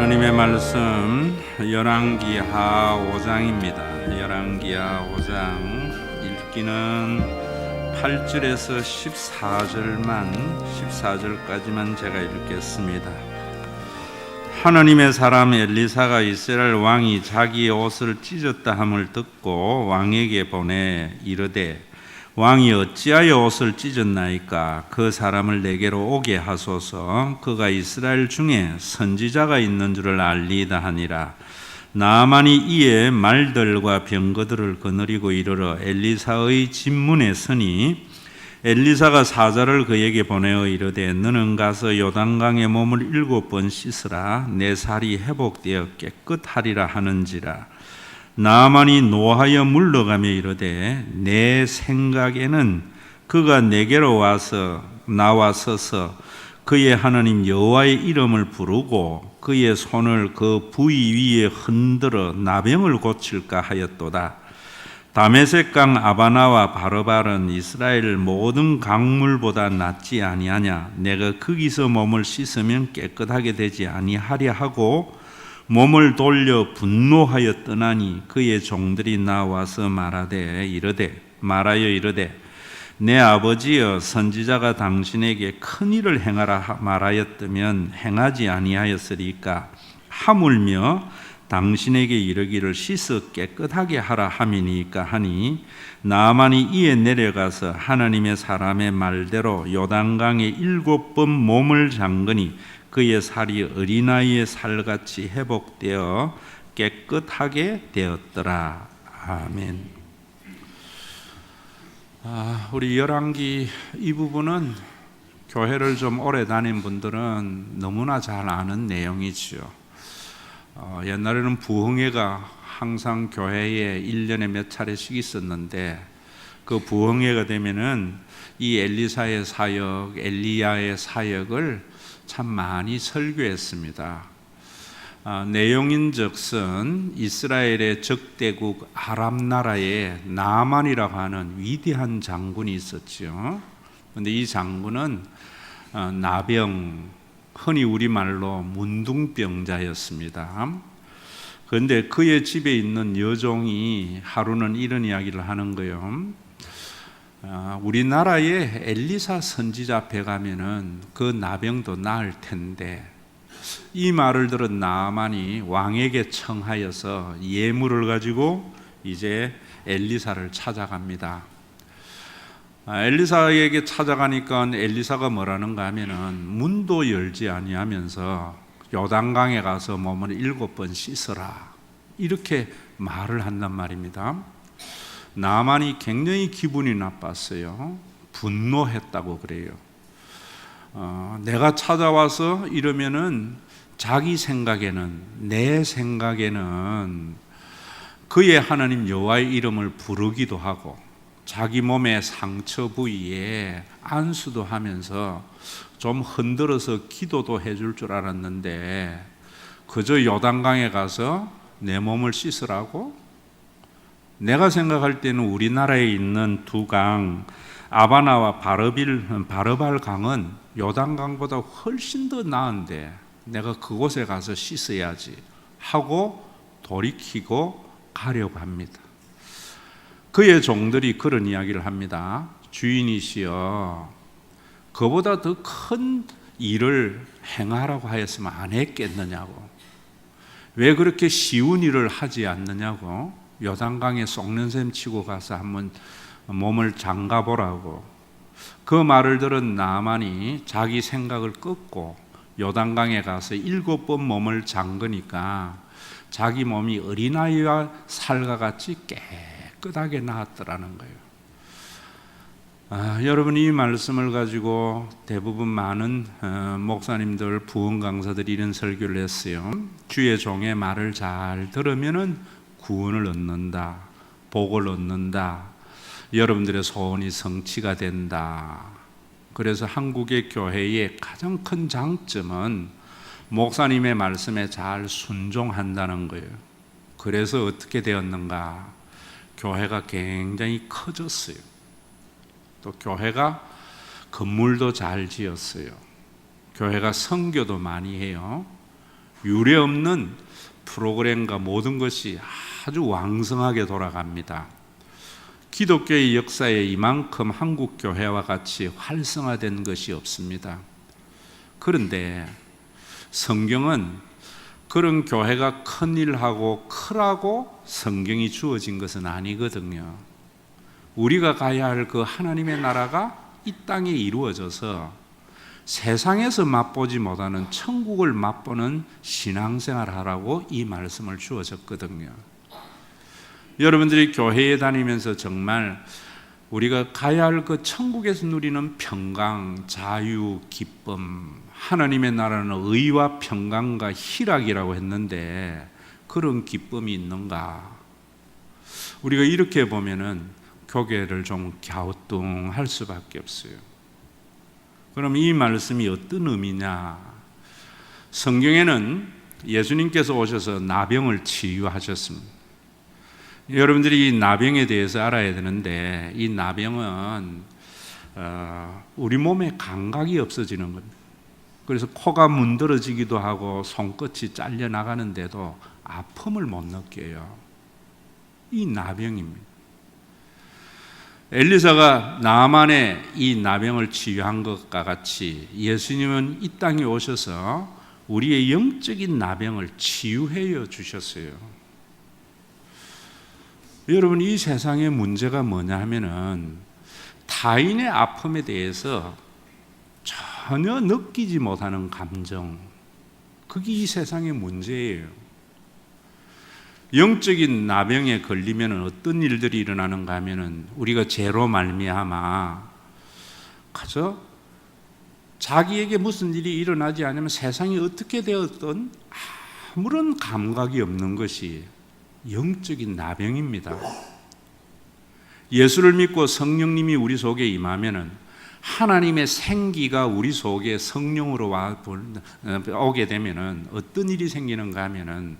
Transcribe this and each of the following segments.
하나님의 말씀 열왕기하 5장입니다. 열왕기하 5장 읽기는 8절에서 14절까지만 제가 읽겠습니다. 하나님의 사람 엘리사가 이스라엘 왕이 자기의 옷을 찢었다 함을 듣고 왕에게 보내 이르되 왕이 어찌하여 옷을 찢었나이까? 그 사람을 내게로 오게 하소서. 그가 이스라엘 중에 선지자가 있는 줄을 알리이다 하니라. 나아만이 이에 말들과 병거들을 거느리고 이르러 엘리사의 집문에 서니 엘리사가 사자를 그에게 보내어 이르되 너는 가서 요단강에 몸을 7번 씻으라. 내 살이 회복되어 깨끗하리라 하는지라. 나아만이 노하여 물러가며 이르되 내 생각에는 그가 내게로 나와 서서 그의 하나님 여호와의 이름을 부르고 그의 손을 그 부위 위에 흔들어 나병을 고칠까 하였도다. 다메섹강 아바나와 바르발은 이스라엘 모든 강물보다 낫지 아니하냐? 내가 거기서 몸을 씻으면 깨끗하게 되지 아니하랴 하고 몸을 돌려 분노하여 떠나니 그의 종들이 나와서 말하여 이르되 내 아버지여 선지자가 당신에게 큰 일을 행하라 말하였다면 행하지 아니하였으리까? 하물며 당신에게 이르기를 씻어 깨끗하게 하라 함이니까 하니 나아만이 이에 내려가서 하나님의 사람의 말대로 요단강에 7번 몸을 잠그니 그의 살이 어린아이의 살같이 회복되어 깨끗하게 되었더라. 아멘. 우리 열왕기 이 부분은 교회를 좀 오래 다닌 분들은 너무나 잘 아는 내용이지요. 옛날에는 부흥회가 항상 교회에 1년에 몇 차례씩 있었는데 그 부흥회가 되면은 이 엘리사의 사역, 엘리야의 사역을 참 많이 설교했습니다. 내용인즉슨 이스라엘의 적대국 아람 나라에 나아만이라고 하는 위대한 장군이 있었죠. 그런데 이 장군은 나병, 흔히 우리말로 문둥병자였습니다. 그런데 그의 집에 있는 여종이 하루는 이런 이야기를 하는 거예요. 우리나라에 엘리사 선지자 앞에 가면은 그 나병도 나을 텐데, 이 말을 들은 나아만이 왕에게 청하여서 예물을 가지고 이제 엘리사를 찾아갑니다. 엘리사에게 찾아가니까 엘리사가 뭐라는가 하면은 문도 열지 아니하면서 요단강에 가서 몸을 7번 씻어라, 이렇게 말을 한단 말입니다. 나아만이 굉장히 기분이 나빴어요. 분노했다고 그래요. 내가 찾아와서 이러면은 자기 생각에는, 내 생각에는 그의 하나님 여호와의 이름을 부르기도 하고 자기 몸의 상처 부위에 안수도 하면서 좀 흔들어서 기도도 해줄 줄 알았는데 그저 요단강에 가서 내 몸을 씻으라고? 내가 생각할 때는 우리나라에 있는 두 강, 아바나와 바르발 강은 요단강보다 훨씬 더 나은데 내가 그곳에 가서 씻어야지 하고 돌이키고 가려고 합니다. 그의 종들이 그런 이야기를 합니다. 주인이시여, 그보다 더 큰 일을 행하라고 하였으면 안 했겠느냐고, 왜 그렇게 쉬운 일을 하지 않느냐고, 요단강에 쏙는 셈 치고 가서 한번 몸을 잠가보라고. 그 말을 들은 나아만이 자기 생각을 끊고 요단강에 가서 7번 몸을 잠그니까 자기 몸이 어린아이와 살과 같이 깨끗하게 나았더라는 거예요. 여러분, 이 말씀을 가지고 대부분 많은 목사님들, 부흥 강사들이 이런 설교를 했어요. 주의 종의 말을 잘 들으면은 구원을 얻는다, 복을 얻는다, 여러분들의 소원이 성취가 된다. 그래서 한국의 교회의 가장 큰 장점은 목사님의 말씀에 잘 순종한다는 거예요. 그래서 어떻게 되었는가? 교회가 굉장히 커졌어요. 또 교회가 건물도 잘 지었어요. 교회가 선교도 많이 해요. 유례 없는 프로그램과 모든 것이 아주 왕성하게 돌아갑니다. 기독교의 역사에 이만큼 한국 교회와 같이 활성화된 것이 없습니다. 그런데 성경은 그런 교회가 큰일하고 크라고 성경이 주어진 것은 아니거든요. 우리가 가야 할 그 하나님의 나라가 이 땅에 이루어져서 세상에서 맛보지 못하는 천국을 맛보는 신앙생활 하라고 이 말씀을 주어졌거든요. 여러분들이 교회에 다니면서 정말 우리가 가야 할 그 천국에서 누리는 평강, 자유, 기쁨, 하나님의 나라는 의와 평강과 희락이라고 했는데 그런 기쁨이 있는가? 우리가 이렇게 보면은 고개를 좀 갸우뚱할 수밖에 없어요. 그럼 이 말씀이 어떤 의미냐? 성경에는 예수님께서 오셔서 나병을 치유하셨습니다. 여러분들이 이 나병에 대해서 알아야 되는데 이 나병은 우리 몸에 감각이 없어지는 겁니다. 그래서 코가 문드러지기도 하고 손끝이 잘려 나가는데도 아픔을 못 느껴요. 이 나병입니다. 엘리사가 나만의 이 나병을 치유한 것과 같이 예수님은 이 땅에 오셔서 우리의 영적인 나병을 치유해 주셨어요. 여러분, 이 세상의 문제가 뭐냐 하면은 타인의 아픔에 대해서 전혀 느끼지 못하는 감정, 그게 이 세상의 문제예요. 영적인 나병에 걸리면 어떤 일들이 일어나는가 하면은 우리가 죄로 말미암아 그저 자기에게 무슨 일이 일어나지 않으면 세상이 어떻게 되었든 아무런 감각이 없는 것이 영적인 나병입니다. 예수를 믿고 성령님이 우리 속에 임하면은 하나님의 생기가 우리 속에 성령으로 오게 되면은 어떤 일이 생기는가 하면은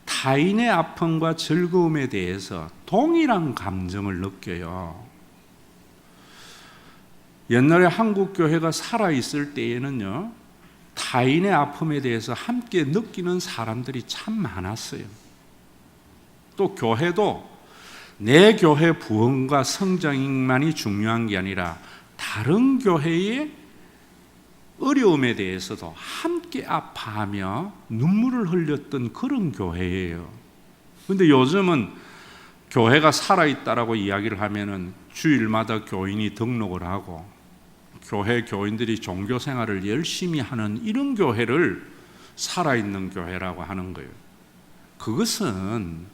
타인의 아픔과 즐거움에 대해서 동일한 감정을 느껴요. 옛날에 한국 교회가 살아있을 때에는요, 타인의 아픔에 대해서 함께 느끼는 사람들이 참 많았어요. 또 교회도 내 교회 부흥과 성장만이 중요한 게 아니라 다른 교회의 어려움에 대해서도 함께 아파하며 눈물을 흘렸던 그런 교회예요. 그런데 요즘은 교회가 살아있다라고 이야기를 하면은 주일마다 교인이 등록을 하고 교회 교인들이 종교 생활을 열심히 하는 이런 교회를 살아있는 교회라고 하는 거예요. 그것은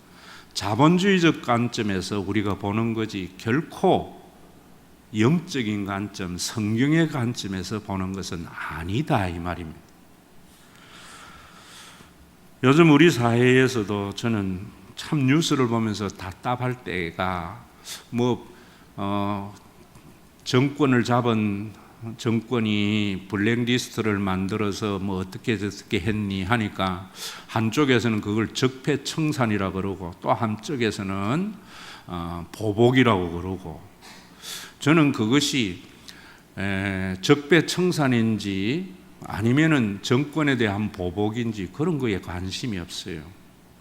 자본주의적 관점에서 우리가 보는 거지 결코 영적인 관점, 성경의 관점에서 보는 것은 아니다 이 말입니다. 요즘 우리 사회에서도 저는 참 뉴스를 보면서 답답할 때가 정권을 잡은 정권이 블랙리스트를 만들어서 어떻게 했니 하니까 한쪽에서는 그걸 적폐청산이라고 그러고 또 한쪽에서는 보복이라고 그러고, 저는 그것이 적폐청산인지 아니면은 정권에 대한 보복인지 그런 거에 관심이 없어요.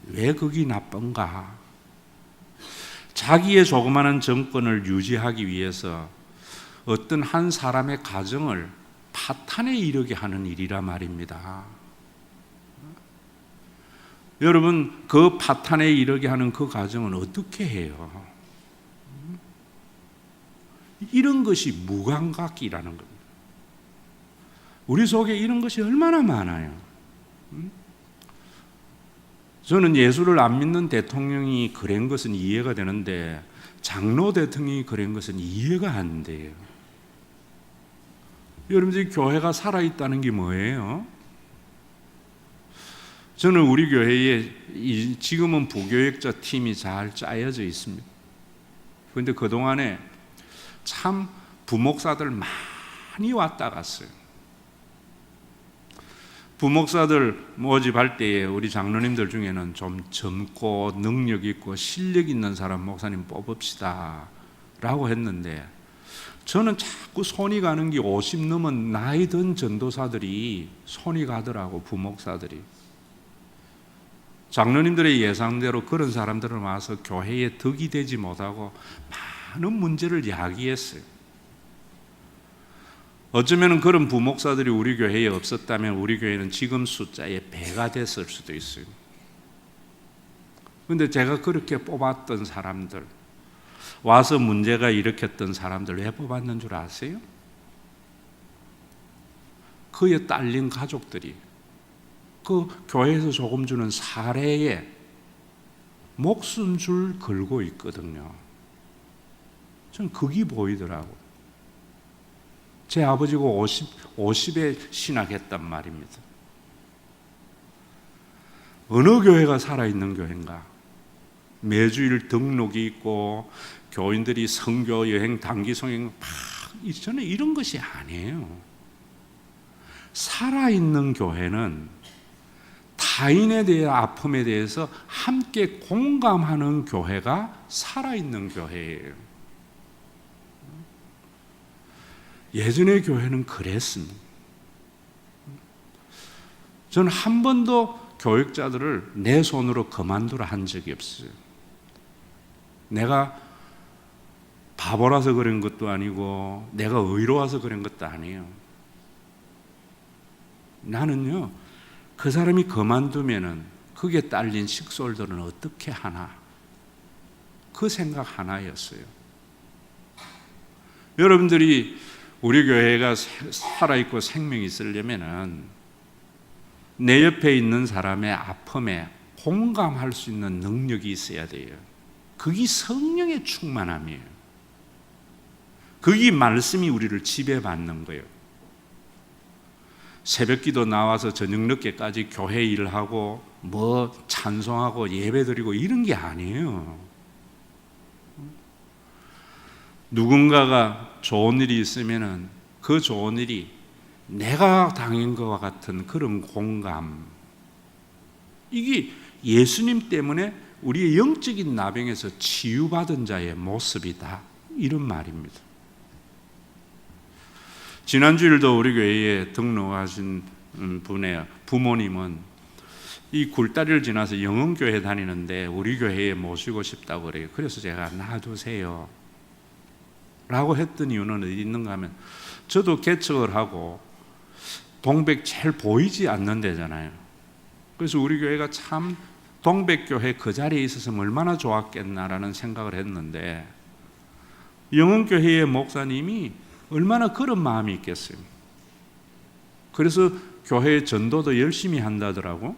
왜 그게 나쁜가? 자기의 조그마한 정권을 유지하기 위해서 어떤 한 사람의 가정을 파탄에 이르게 하는 일이라 말입니다. 여러분, 그 파탄에 이르게 하는 그 가정은 어떻게 해요? 이런 것이 무감각이라는 겁니다. 우리 속에 이런 것이 얼마나 많아요. 저는 예수를 안 믿는 대통령이 그런 것은 이해가 되는데 장로 대통령이 그런 것은 이해가 안 돼요. 여러분들이 교회가 살아있다는 게 뭐예요? 저는 우리 교회에 지금은 부교역자 팀이 잘 짜여져 있습니다. 그런데 그동안에 참 부목사들 많이 왔다 갔어요. 부목사들 모집할 때에 우리 장로님들 중에는 좀 젊고 능력 있고 실력 있는 사람 목사님 뽑읍시다 라고 했는데, 저는 자꾸 손이 가는 게 50 넘은 나이 든 전도사들이 손이 가더라고. 부목사들이 장로님들의 예상대로 그런 사람들은 와서 교회에 덕이 되지 못하고 많은 문제를 야기했어요. 어쩌면 그런 부목사들이 우리 교회에 없었다면 우리 교회는 지금 숫자의 배가 됐을 수도 있어요. 그런데 제가 그렇게 뽑았던 사람들, 와서 문제가 일으켰던 사람들 왜 뽑았는 줄 아세요? 그의 딸린 가족들이 그 교회에서 조금 주는 사례에 목숨 줄 걸고 있거든요. 전 그게 보이더라고요. 제 아버지가 50에 신학했단 말입니다. 어느 교회가 살아있는 교회인가? 매주일 등록이 있고 교인들이 선교 여행 단기 성행 저는 이런 것이 아니에요. 살아있는 교회는 타인에 대해 아픔에 대해서 함께 공감하는 교회가 살아있는 교회예요. 예전의 교회는 그랬습니다. 저는 한 번도 교육자들을 내 손으로 그만두라 한 적이 없어요. 내가 바보라서 그런 것도 아니고 내가 의로워서 그런 것도 아니에요. 나는요, 그 사람이 그만두면은 그게 딸린 식솔들은 어떻게 하나, 그 생각 하나였어요. 여러분들이 우리 교회가 살아있고 생명이 있으려면은 내 옆에 있는 사람의 아픔에 공감할 수 있는 능력이 있어야 돼요. 그게 성령의 충만함이에요. 그게 말씀이 우리를 지배받는 거예요. 새벽기도 나와서 저녁 늦게까지 교회 일하고 뭐 찬송하고 예배드리고 이런 게 아니에요. 누군가가 좋은 일이 있으면은 그 좋은 일이 내가 당한 것과 같은 그런 공감, 이게 예수님 때문에 우리의 영적인 나병에서 치유받은 자의 모습이다, 이런 말입니다. 지난주일도 우리 교회에 등록하신 분의 부모님은 이 굴다리를 지나서 영흥교회 다니는데 우리 교회에 모시고 싶다고 그래요. 그래서 제가 놔두세요 라고 했던 이유는 어디 있는가 하면, 저도 개척을 하고 동백 제일 보이지 않는 데잖아요. 그래서 우리 교회가 참 동백교회 그 자리에 있었으면 얼마나 좋았겠나라는 생각을 했는데, 영흥교회의 목사님이 얼마나 그런 마음이 있겠어요. 그래서 교회 전도도 열심히 한다더라고.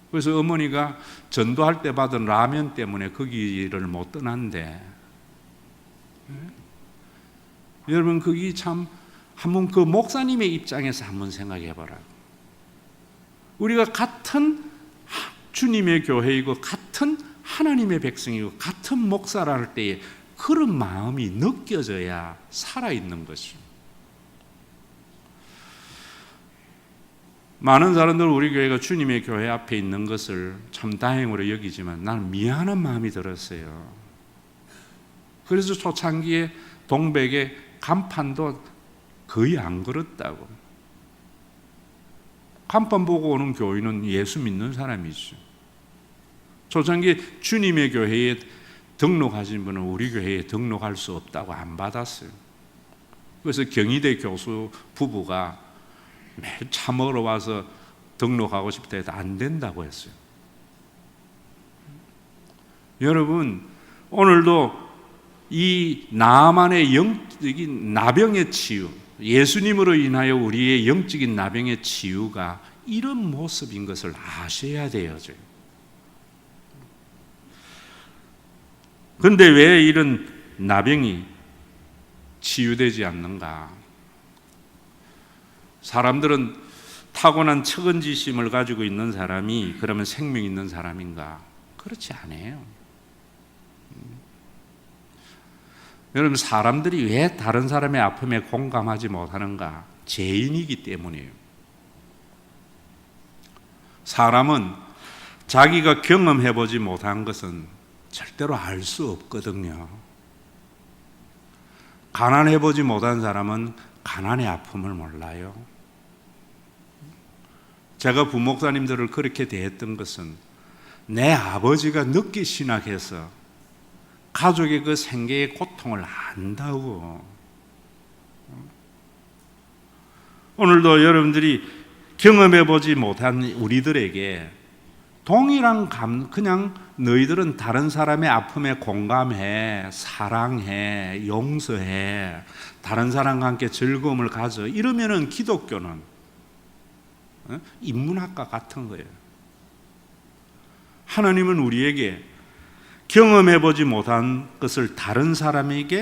그래서 어머니가 전도할 때 받은 라면 때문에 거기를 못 떠난대. 여러분, 그게 참 한번 그 목사님의 입장에서 한번 생각해 봐라. 우리가 같은 주님의 교회이고 같은 하나님의 백성이고 같은 목사라 할 때에 그런 마음이 느껴져야 살아있는 것이죠. 많은 사람들 우리 교회가 주님의 교회 앞에 있는 것을 참 다행으로 여기지만 나는 미안한 마음이 들었어요. 그래서 초창기에 동백에 간판도 거의 안 걸었다고. 간판 보고 오는 교인은 예수 믿는 사람이죠. 초창기에 주님의 교회에 등록하신 분은 우리 교회에 등록할 수 없다고 안 받았어요. 그래서 경희대 교수 부부가 매일 차 먹으러 와서 등록하고 싶다 해도 안 된다고 했어요. 여러분, 오늘도 이 나만의 영적인 나병의 치유, 예수님으로 인하여 우리의 영적인 나병의 치유가 이런 모습인 것을 아셔야 돼요. 그런데 왜 이런 나병이 치유되지 않는가? 사람들은 타고난 측은지심을 가지고 있는 사람이 그러면 생명 있는 사람인가? 그렇지 않아요. 여러분, 사람들이 왜 다른 사람의 아픔에 공감하지 못하는가? 죄인이기 때문이에요. 사람은 자기가 경험해보지 못한 것은 절대로 알 수 없거든요. 가난해보지 못한 사람은 가난의 아픔을 몰라요. 제가 부목사님들을 그렇게 대했던 것은 내 아버지가 늦게 신학해서 가족의 그 생계의 고통을 안다고. 오늘도 여러분들이 경험해보지 못한 우리들에게 동일한 그냥 너희들은 다른 사람의 아픔에 공감해, 사랑해, 용서해, 다른 사람과 함께 즐거움을 가져, 이러면은 기독교는 인문학과 같은 거예요. 하나님은 우리에게 경험해보지 못한 것을 다른 사람의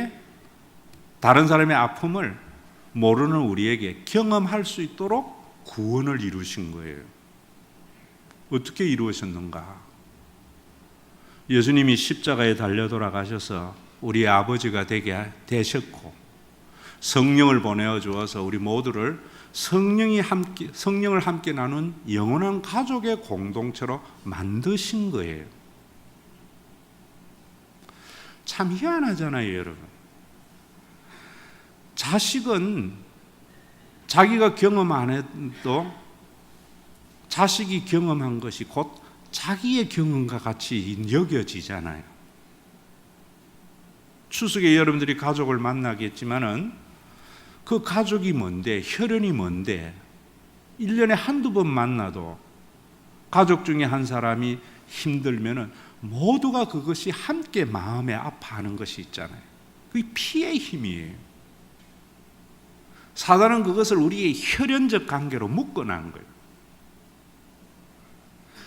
아픔을 모르는 우리에게 경험할 수 있도록 구원을 이루신 거예요. 어떻게 이루셨는가? 예수님이 십자가에 달려 돌아가셔서 우리 아버지가 되게 되셨고, 성령을 보내어 주어서 우리 모두를 성령을 함께 나눈 영원한 가족의 공동체로 만드신 거예요. 참 희한하잖아요, 여러분. 자식은 자기가 경험 안 해도 자식이 경험한 것이 곧 자기의 경험과 같이 여겨지잖아요. 추석에 여러분들이 가족을 만나겠지만은 그 가족이 뭔데, 혈연이 뭔데, 1년에 한두 번 만나도 가족 중에 한 사람이 힘들면은 모두가 그것이 함께 마음에 아파하는 것이 있잖아요. 그게 피의 힘이에요. 사단은 그것을 우리의 혈연적 관계로 묶어놓은 거예요.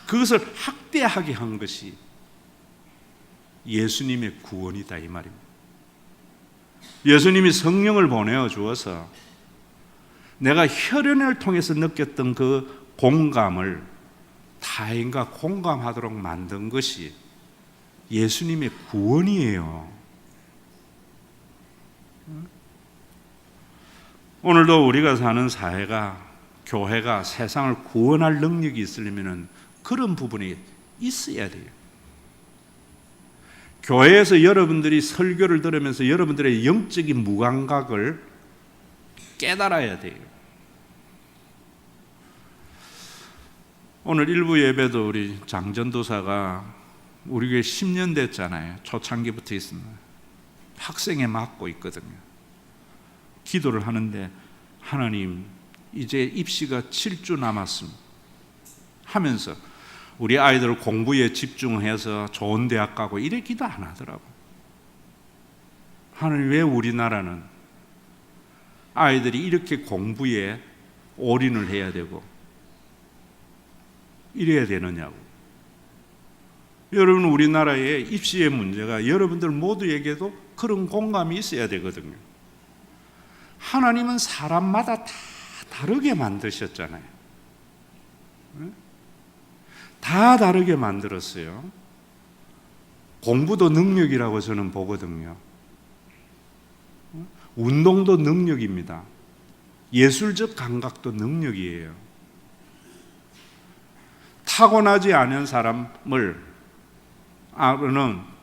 그것을 학대하게 한 것이 예수님의 구원이다, 이 말입니다. 예수님이 성령을 보내어 주어서 내가 혈연을 통해서 느꼈던 그 공감을 타인과 공감하도록 만든 것이 예수님의 구원이에요. 오늘도 우리가 사는 사회가, 교회가 세상을 구원할 능력이 있으려면 그런 부분이 있어야 돼요. 교회에서 여러분들이 설교를 들으면서 여러분들의 영적인 무감각을 깨달아야 돼요. 오늘 일부 예배도 우리 장전도사가 우리 교회 10년 됐잖아요. 초창기부터 있습니다. 학생에 맡고 있거든요. 기도를 하는데, 하나님, 이제 입시가 7주 남았습니다 하면서 우리 아이들 공부에 집중해서 좋은 대학 가고 이래 기도 안 하더라고. 하나님, 왜 우리나라는 아이들이 이렇게 공부에 올인을 해야 되고 이래야 되느냐고. 여러분, 우리나라의 입시의 문제가 여러분들 모두에게도 그런 공감이 있어야 되거든요. 하나님은 사람마다 다 다르게 만드셨잖아요. 다 다르게 만들었어요. 공부도 능력이라고 저는 보거든요. 운동도 능력입니다. 예술적 감각도 능력이에요. 타고나지 않은 사람을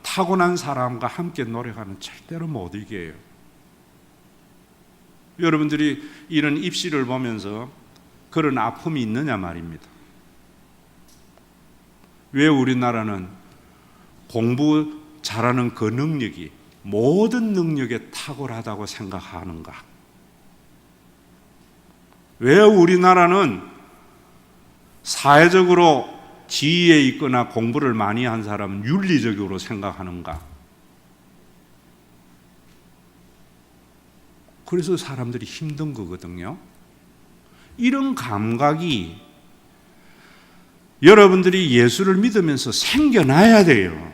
타고난 사람과 함께 노력하는 절대로 못 이겨요. 여러분들이 이런 입시를 보면서 그런 아픔이 있느냐 말입니다. 왜 우리나라는 공부 잘하는 그 능력이 모든 능력에 탁월하다고 생각하는가? 왜 우리나라는 사회적으로 지위에 있거나 공부를 많이 한 사람은 윤리적으로 생각하는가? 그래서 사람들이 힘든 거거든요. 이런 감각이 여러분들이 예수를 믿으면서 생겨나야 돼요.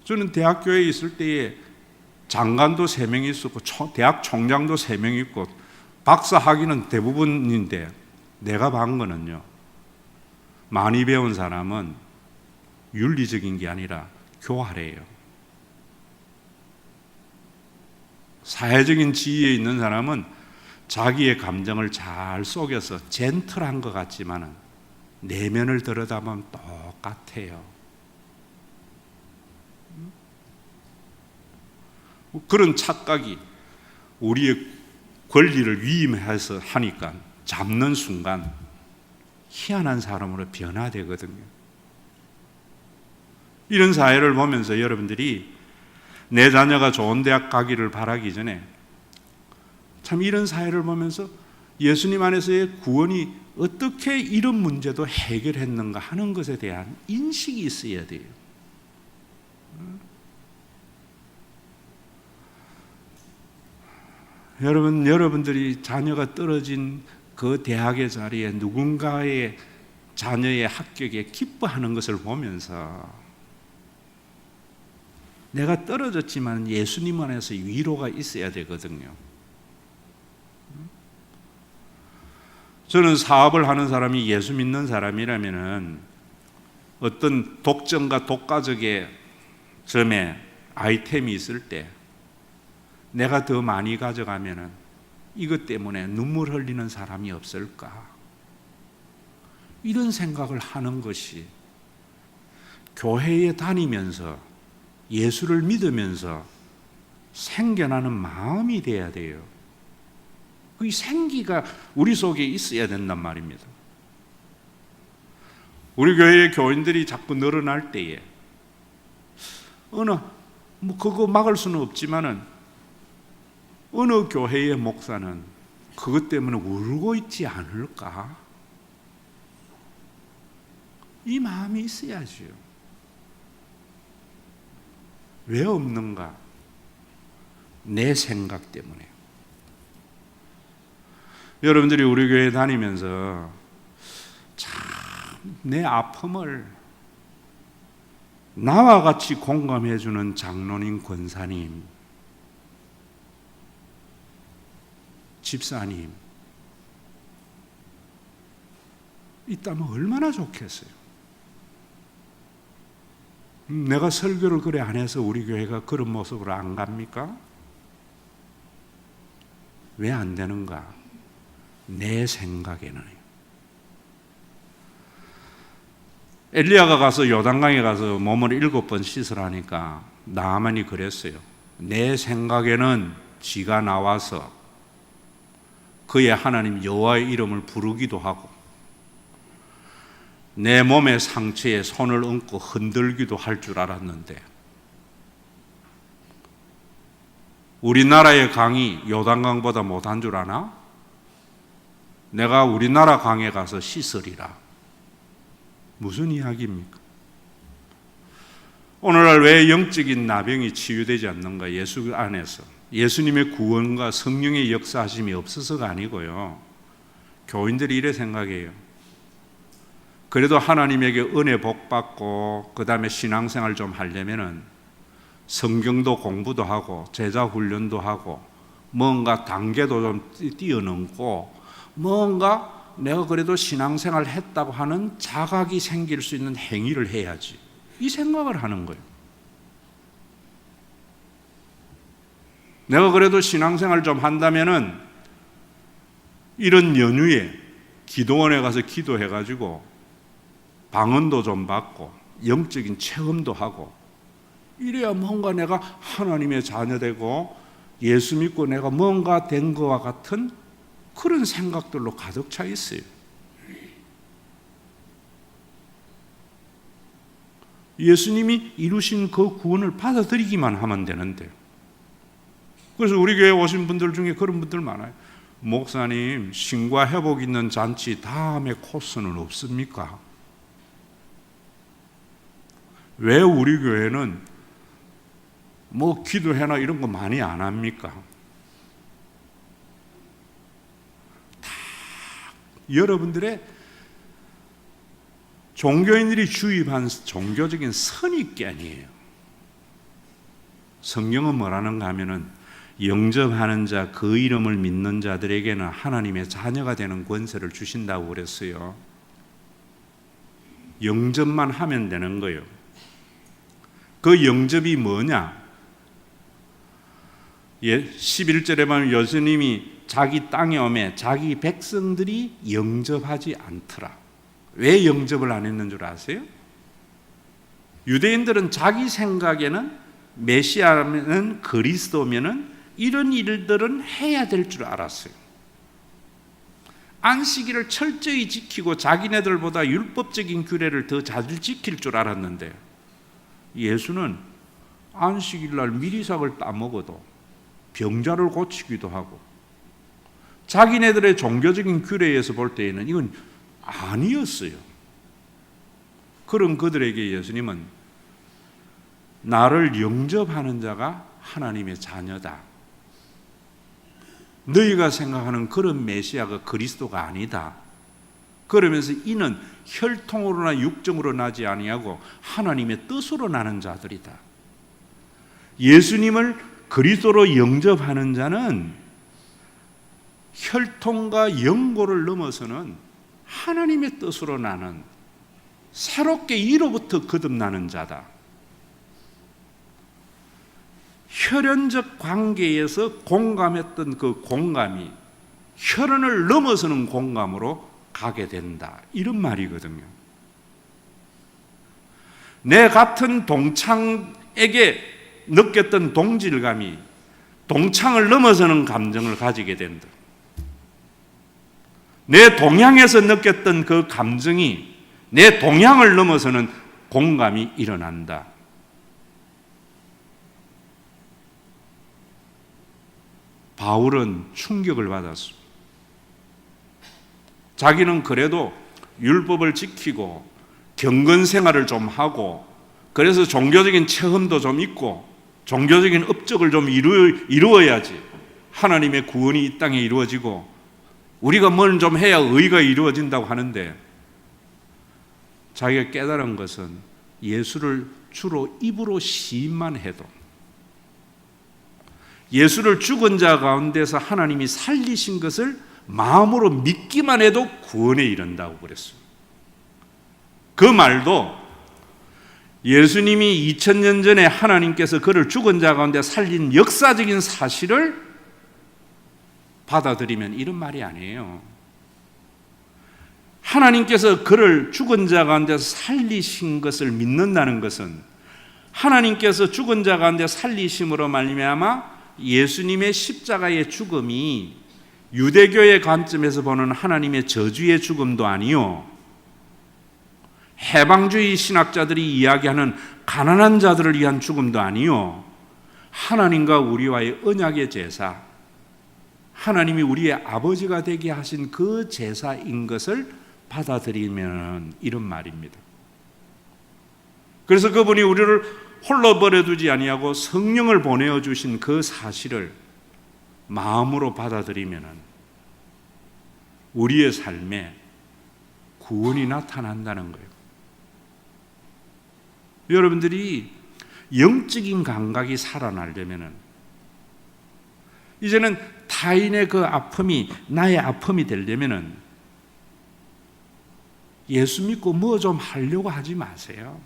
저는 대학교에 있을 때에 장관도 3명 있었고 대학 총장도 3명 있고 박사 학위는 대부분인데, 내가 본 거는요, 많이 배운 사람은 윤리적인 게 아니라 교활해요. 사회적인 지위에 있는 사람은 자기의 감정을 잘 속여서 젠틀한 것 같지만 내면을 들여다보면 똑같아요. 그런 착각이 우리의 권리를 위임해서 하니까 잡는 순간 희한한 사람으로 변화되거든요. 이런 사회를 보면서 여러분들이 내 자녀가 좋은 대학 가기를 바라기 전에 참 이런 사회를 보면서 예수님 안에서의 구원이 어떻게 이런 문제도 해결했는가 하는 것에 대한 인식이 있어야 돼요. 여러분들이 자녀가 떨어진 그 대학의 자리에 누군가의 자녀의 합격에 기뻐하는 것을 보면서 내가 떨어졌지만 예수님 안에서 위로가 있어야 되거든요. 저는 사업을 하는 사람이 예수 믿는 사람이라면은 어떤 독점과 독과적의 점에 아이템이 있을 때 내가 더 많이 가져가면은 이것 때문에 눈물 흘리는 사람이 없을까? 이런 생각을 하는 것이 교회에 다니면서 예수를 믿으면서 생겨나는 마음이 돼야 돼요. 그 생기가 우리 속에 있어야 된단 말입니다. 우리 교회의 교인들이 자꾸 늘어날 때에 그거 막을 수는 없지만은 어느 교회의 목사는 그것 때문에 울고 있지 않을까? 이 마음이 있어야죠. 왜 없는가? 내 생각 때문에. 여러분들이 우리 교회 다니면서 참 내 아픔을 나와 같이 공감해 주는 장로님, 권사님, 집사님 있다면 얼마나 좋겠어요. 내가 설교를 그래 안 해서 우리 교회가 그런 모습으로 안 갑니까? 왜 안 되는가? 내 생각에는. 엘리야가 가서 요단강에 가서 몸을 7번 씻으라니까 나아만이 그랬어요. 내 생각에는 지가 나와서 그의 하나님 여호와의 이름을 부르기도 하고 내 몸의 상처에 손을 얹고 흔들기도 할 줄 알았는데 우리나라의 강이 요단강보다 못한 줄 아나? 내가 우리나라 강에 가서 씻으리라. 무슨 이야기입니까? 오늘날 왜 영적인 나병이 치유되지 않는가? 예수 안에서 예수님의 구원과 성령의 역사하심이 없어서가 아니고요. 교인들이 이래 생각해요. 그래도 하나님에게 은혜 복 받고 그 다음에 신앙생활 좀 하려면은 성경도 공부도 하고 제자 훈련도 하고 뭔가 단계도 좀 뛰어넘고 뭔가 내가 그래도 신앙생활 했다고 하는 자각이 생길 수 있는 행위를 해야지. 이 생각을 하는 거예요. 내가 그래도 신앙생활 좀 한다면은 이런 연휴에 기도원에 가서 기도해가지고 방언도 좀 받고 영적인 체험도 하고 이래야 뭔가 내가 하나님의 자녀 되고 예수 믿고 내가 뭔가 된 것과 같은 그런 생각들로 가득 차 있어요. 예수님이 이루신 그 구원을 받아들이기만 하면 되는데 그래서 우리 교회에 오신 분들 중에 그런 분들 많아요. 목사님, 신과 회복 있는 잔치 다음에 코스는 없습니까? 왜 우리 교회는 뭐 기도회나 이런 거 많이 안 합니까? 다 여러분들의 종교인들이 주입한 종교적인 선입견이에요. 성경은 뭐라는가 하면은 영접하는 자, 그 이름을 믿는 자들에게는 하나님의 자녀가 되는 권세를 주신다고 그랬어요. 영접만 하면 되는 거예요. 그 영접이 뭐냐? 11절에 보면 예수님이 자기 땅에 오매 자기 백성들이 영접하지 않더라. 왜 영접을 안 했는 줄 아세요? 유대인들은 자기 생각에는 메시아는 그리스도면은 이런 일들은 해야 될 줄 알았어요. 안식일을 철저히 지키고 자기네들보다 율법적인 규례를 더 잘 지킬 줄 알았는데 예수는 안식일날 미리삭을 따먹어도 병자를 고치기도 하고 자기네들의 종교적인 규례에서 볼 때에는 이건 아니었어요. 그런 그들에게 예수님은 나를 영접하는 자가 하나님의 자녀다. 너희가 생각하는 그런 메시아가 그리스도가 아니다. 그러면서 이는 혈통으로나 육정으로 나지 아니하고 하나님의 뜻으로 나는 자들이다. 예수님을 그리스도로 영접하는 자는 혈통과 연고를 넘어서는 하나님의 뜻으로 나는 새롭게 이로부터 거듭나는 자다. 혈연적 관계에서 공감했던 그 공감이 혈연을 넘어서는 공감으로 가게 된다. 이런 말이거든요. 내 같은 동창에게 느꼈던 동질감이 동창을 넘어서는 감정을 가지게 된다. 내 동양에서 느꼈던 그 감정이 내 동양을 넘어서는 공감이 일어난다. 바울은 충격을 받았습니다. 자기는 그래도 율법을 지키고 경건 생활을 좀 하고 그래서 종교적인 체험도 좀 있고 종교적인 업적을 좀 이루어야지 하나님의 구원이 이 땅에 이루어지고 우리가 뭘 좀 해야 의가 이루어진다고 하는데 자기가 깨달은 것은 예수를 주로 입으로 시인만 해도 예수를 죽은 자 가운데서 하나님이 살리신 것을 마음으로 믿기만 해도 구원에 이른다고 그랬어요. 그 말도 예수님이 2000년 전에 하나님께서 그를 죽은 자 가운데 살린 역사적인 사실을 받아들이면 이런 말이 아니에요. 하나님께서 그를 죽은 자 가운데 살리신 것을 믿는다는 것은 하나님께서 죽은 자 가운데 살리심으로 말미암아 예수님의 십자가의 죽음이 유대교의 관점에서 보는 하나님의 저주의 죽음도 아니요 해방주의 신학자들이 이야기하는 가난한 자들을 위한 죽음도 아니요 하나님과 우리와의 언약의 제사, 하나님이 우리의 아버지가 되게 하신 그 제사인 것을 받아들이면 이런 말입니다. 그래서 그분이 우리를 홀로 버려두지 아니하고 성령을 보내어 주신 그 사실을 마음으로 받아들이면 우리의 삶에 구원이 나타난다는 거예요. 여러분들이 영적인 감각이 살아나려면 이제는 타인의 그 아픔이 나의 아픔이 되려면 예수 믿고 뭐 좀 하려고 하지 마세요.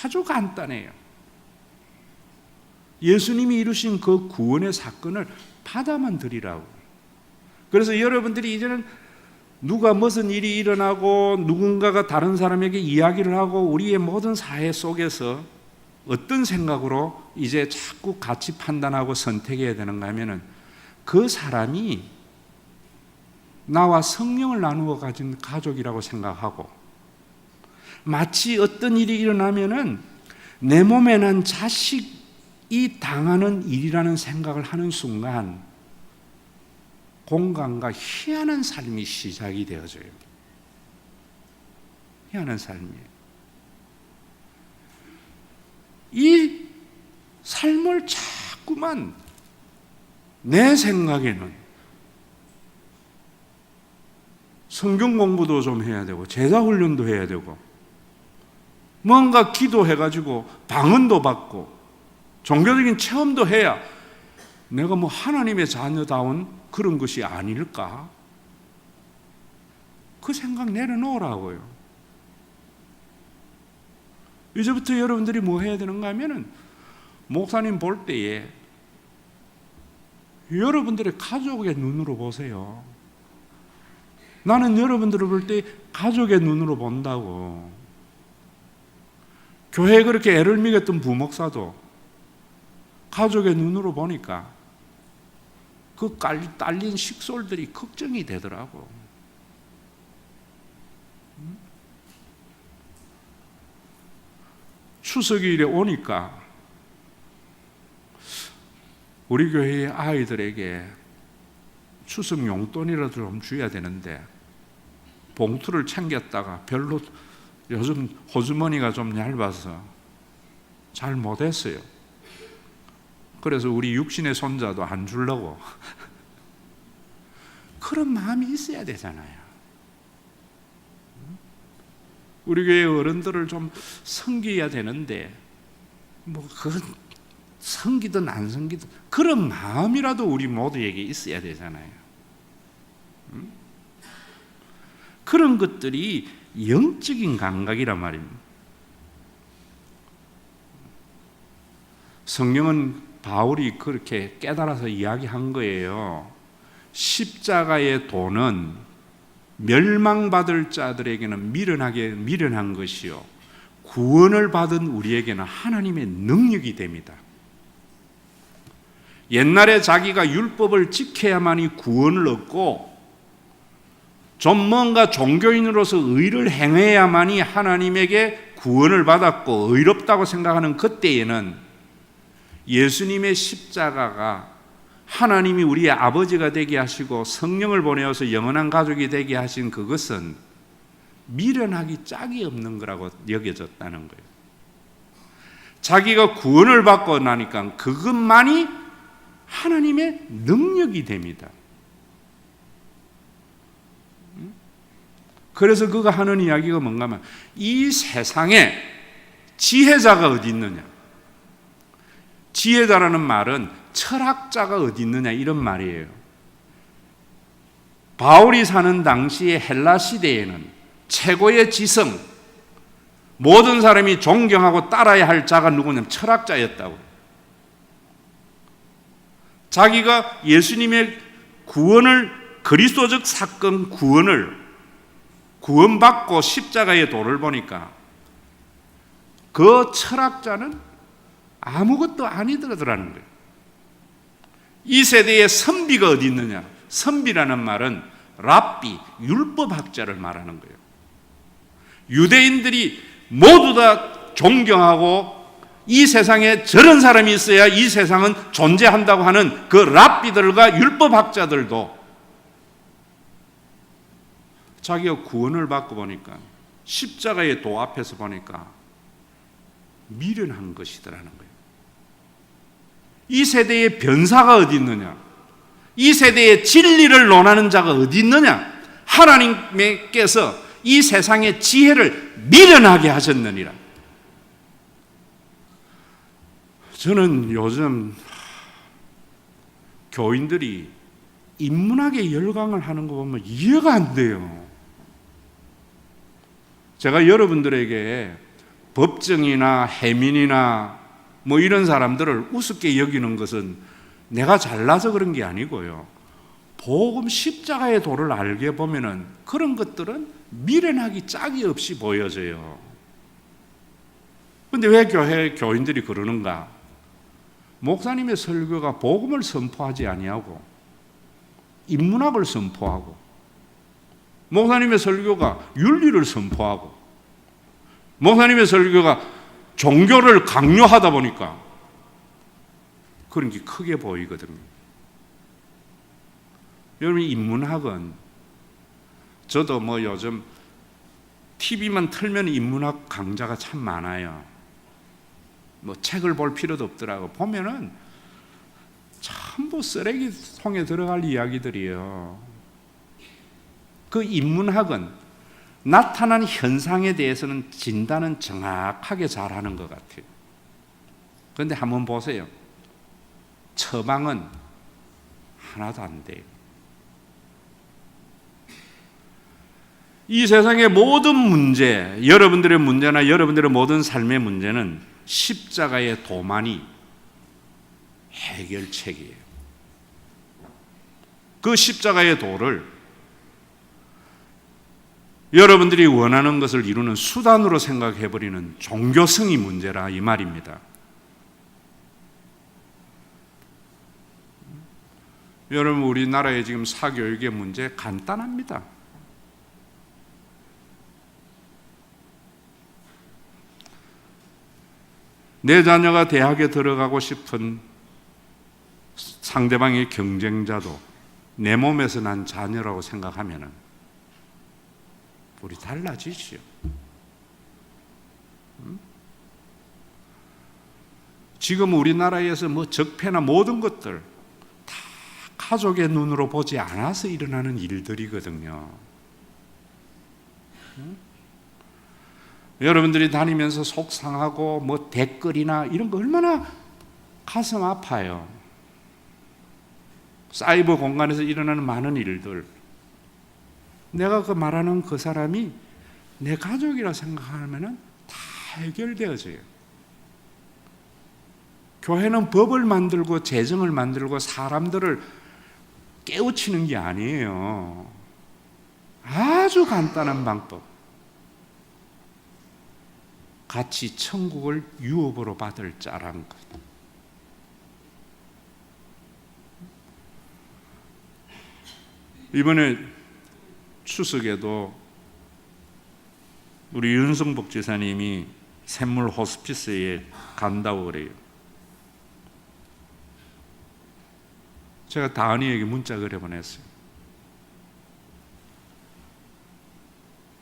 아주 간단해요. 예수님이 이루신 그 구원의 사건을 받아만 드리라고. 그래서 여러분들이 이제는 누가 무슨 일이 일어나고 누군가가 다른 사람에게 이야기를 하고 우리의 모든 사회 속에서 어떤 생각으로 이제 자꾸 가치 판단하고 선택해야 되는가 하면은 그 사람이 나와 성령을 나누어 가진 가족이라고 생각하고 마치 어떤 일이 일어나면은 내 몸에 난 자식이 당하는 일이라는 생각을 하는 순간 공간과 희한한 삶이 시작이 되어져요. 희한한 삶이에요. 이 삶을 자꾸만 내 생각에는 성경 공부도 좀 해야 되고 제자 훈련도 해야 되고 뭔가 기도해가지고 방언도 받고 종교적인 체험도 해야 내가 뭐 하나님의 자녀다운 그런 것이 아닐까? 그 생각 내려놓으라고요. 이제부터 여러분들이 뭐 해야 되는가 하면은 목사님 볼 때에 여러분들의 가족의 눈으로 보세요. 나는 여러분들을 볼 때 가족의 눈으로 본다고. 교회에 그렇게 애를 먹였던 부목사도 가족의 눈으로 보니까 그 딸린 식솔들이 걱정이 되더라고. 추석일에 오니까 우리 교회의 아이들에게 추석 용돈이라도 좀 줘야 되는데 봉투를 챙겼다가 별로 요즘 호주머니가 좀 얇아서 잘 못했어요. 그래서 우리 육신의 손자도 안 주려고. 그런 마음이 있어야 되잖아요. 우리 교회 어른들을 좀 섬겨야 되는데 뭐 그건 섬기든 안 섬기든 그런 마음이라도 우리 모두에게 있어야 되잖아요. 그런 것들이 영적인 감각이란 말입니다. 성경은 바울이 그렇게 깨달아서 이야기한 거예요. 십자가의 도는 멸망받을 자들에게는 미련한 것이요 구원을 받은 우리에게는 하나님의 능력이 됩니다. 옛날에 자기가 율법을 지켜야만이 구원을 얻고 좀 뭔가 종교인으로서 의를 행해야만이 하나님에게 구원을 받았고 의롭다고 생각하는 그때에는 예수님의 십자가가 하나님이 우리의 아버지가 되게 하시고 성령을 보내어서 영원한 가족이 되게 하신 그것은 미련하기 짝이 없는 거라고 여겨졌다는 거예요. 자기가 구원을 받고 나니까 그것만이 하나님의 능력이 됩니다. 그래서 그가 하는 이야기가 뭔가 하면 이 세상에 지혜자가 어디 있느냐, 지혜자라는 말은 철학자가 어디 있느냐 이런 말이에요. 바울이 사는 당시의 헬라 시대에는 최고의 지성, 모든 사람이 존경하고 따라야 할 자가 누구냐면 철학자였다고. 자기가 예수님의 구원을, 그리스도적 사건 구원받고 십자가의 도를 보니까 그 철학자는 아무것도 아니더라는 거예요. 이 세대의 선비가 어디 있느냐? 선비라는 말은 랍비, 율법학자를 말하는 거예요. 유대인들이 모두 다 존경하고 이 세상에 저런 사람이 있어야 이 세상은 존재한다고 하는 그 랍비들과 율법학자들도 자기가 구원을 받고 보니까 십자가의 도 앞에서 보니까 미련한 것이더라는 거예요. 이 세대의 변사가 어디 있느냐? 이 세대의 진리를 논하는 자가 어디 있느냐? 하나님께서 이 세상의 지혜를 미련하게 하셨느니라. 저는 요즘 교인들이 인문학에 열광을 하는 거 보면 이해가 안 돼요. 제가 여러분들에게 법정이나 해민이나 뭐 이런 사람들을 우습게 여기는 것은 내가 잘나서 그런 게 아니고요. 복음 십자가의 도를 알게 보면은 그런 것들은 미련하기 짝이 없이 보여져요. 그런데 왜 교인들이 그러는가? 목사님의 설교가 복음을 선포하지 아니하고 인문학을 선포하고 목사님의 설교가 윤리를 선포하고 목사님의 설교가 종교를 강요하다 보니까 그런 게 크게 보이거든요. 여러분, 인문학은 저도 뭐 요즘 TV만 틀면 인문학 강좌가 참 많아요. 뭐 책을 볼 필요도 없더라고. 보면은 전부 쓰레기통에 들어갈 이야기들이에요. 그 인문학은 나타난 현상에 대해서는 진단은 정확하게 잘하는 것 같아요. 그런데 한번 보세요. 처방은 하나도 안 돼요. 이 세상의 모든 문제, 여러분들의 문제나 여러분들의 모든 삶의 문제는 십자가의 도만이 해결책이에요. 그 십자가의 도를 여러분들이 원하는 것을 이루는 수단으로 생각해버리는 종교성이 문제라 이 말입니다. 여러분, 우리나라의 지금 사교육의 문제 간단합니다. 내 자녀가 대학에 들어가고 싶은 상대방의 경쟁자도 내 몸에서 난 자녀라고 생각하면 우리 달라지지요. 지금 우리나라에서 뭐 적폐나 모든 것들 다 가족의 눈으로 보지 않아서 일어나는 일들이거든요. 여러분들이 다니면서 속상하고 뭐 댓글이나 이런 거 얼마나 가슴 아파요. 사이버 공간에서 일어나는 많은 일들, 내가 그 말하는 그 사람이 내 가족이라 생각하면 다 해결되어져요. 교회는 법을 만들고 재정을 만들고 사람들을 깨우치는 게 아니에요. 아주 간단한 방법. 같이 천국을 유업으로 받을 자라는 것. 이번에 추석에도 우리 윤성복 지사님이 샘물 호스피스에 간다고 그래요. 제가 다은이에게 문자 그래 보냈어요.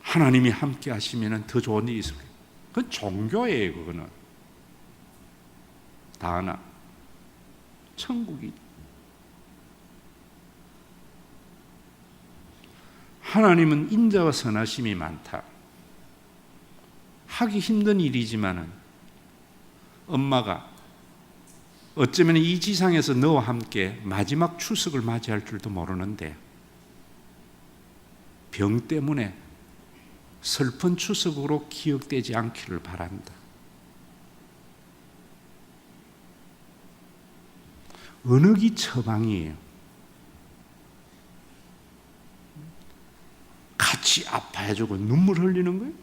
하나님이 함께 하시면 더 좋은 일이 있을 거예요. 그건 종교예요. 그거는. 다은아, 천국이 하나님은 인자와 선하심이 많다. 하기 힘든 일이지만은 엄마가 어쩌면 이 지상에서 너와 함께 마지막 추석을 맞이할 줄도 모르는데 병 때문에 슬픈 추석으로 기억되지 않기를 바란다. 어느 기 처방이에요. 같이 아파해주고 눈물 흘리는 거예요.